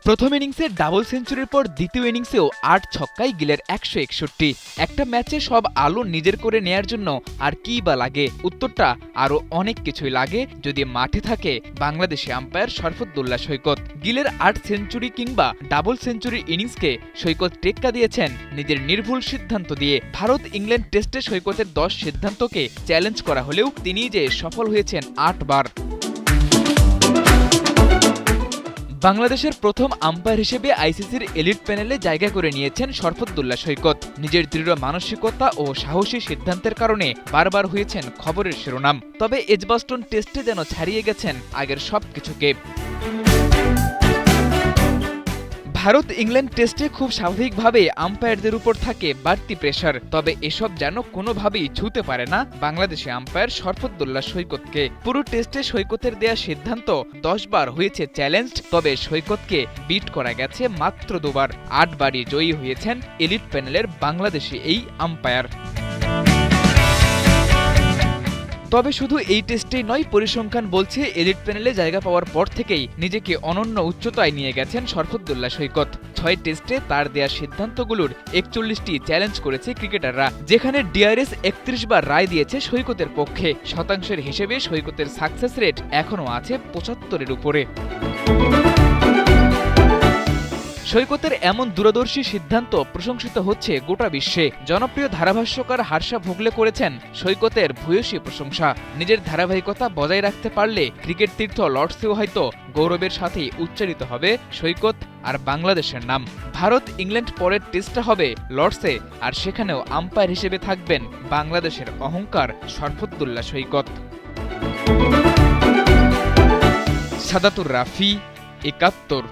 প্রথম ইনিংসে ডাবল সেঞ্চুরির পর দ্বিতীয় ইনিংসেও ৮ ছক্কায় গিলের ১৬১। একটা ম্যাচে সব আলো নিজের করে নেয়ার জন্য আর কি বা লাগে? উত্তরটা আরও অনেক কিছুই লাগে যদি মাঠে থাকে বাংলাদেশি আম্পায়ার শরফুদ্দৌল্লা সৈকত। গিলের ৮ সেঞ্চুরি কিংবা ডাবল সেঞ্চুরির ইনিংসকে সৈকত টেক্কা দিয়েছেন নিজের নির্ভুল সিদ্ধান্ত দিয়ে। ভারত ইংল্যান্ড টেস্টে সৈকতের ১০ সিদ্ধান্তকে চ্যালেঞ্জ করা হলেও তিনিই যে সফল হয়েছেন ৮ বার। বাংলাদেশের প্রথম আম্পায়ার হিসেবে আইসিসির এলিট প্যানেলে জায়গা করে নিয়েছেন শরফুদ্দৌল্লা সৈকত। নিজের দৃঢ় মানসিকতা ও সাহসী সিদ্ধান্তের কারণে বারবার হয়েছেন খবরের শিরোনাম। তবে এজবাস্টন টেস্টে যেন ছাড়িয়ে গেছেন আগের সবকিছুকে। ভারত ইংল্যান্ড টেস্টে খুব স্বাভাবিকভাবে আম্পায়ারদের উপর থাকে বাড়তি প্রেসার। তবে এসব যেন কোনোভাবেই ছুঁতে পারে না বাংলাদেশি আম্পায়ার শরফুদ্দৌল্লা সৈকতকে। পুরো টেস্টে সৈকতের দেয়া সিদ্ধান্ত ১০ বার হয়েছে চ্যালেঞ্জড, তবে সৈকতকে বিট করা গেছে মাত্র ২ বার। ৮ বারই জয়ী হয়েছেন এলিট প্যানেলের বাংলাদেশি এই আম্পায়ার। তবে শুধু এই টেস্টেই নয়, পরিসংখ্যান বলছে এলিট প্যানেলে জায়গা পাওয়ার পর থেকেই নিজেকে অনন্য উচ্চতায় নিয়ে গেছেন শরফুদ্দৌল্লা সৈকত। ৬ টেস্টে তার দেয়া সিদ্ধান্তগুলোর ৪১টি চ্যালেঞ্জ করেছে ক্রিকেটাররা, যেখানে ডিআরএস ৩১ বার রায় দিয়েছে সৈকতের পক্ষে। শতাংশের হিসেবে সৈকতের সাকসেস রেট এখনও আছে ৭৫-এর উপরে। সৈকতের এমন দূরদর্শী সিদ্ধান্ত প্রশংসিত হচ্ছে গোটা বিশ্বে। জনপ্রিয় ধারাভাষ্যকার হার্ষা ভোগলে করেছেন সৈকতের ভূয়সী প্রশংসা। নিজের ধারাবাহিকতা বজায় রাখতে পারলে ক্রিকেট তীর্থ লর্ডসেও হয়তো গৌরবের সাথেই উচ্চারিত হবে সৈকত আর বাংলাদেশের নাম। ভারত ইংল্যান্ড পরের টেস্টটা হবে লর্ডসে, আর সেখানেও আম্পায়ার হিসেবে থাকবেন বাংলাদেশের অহংকার শরফুদ্দৌল্লা সৈকত। সাদাতুর রাফি, ৭১।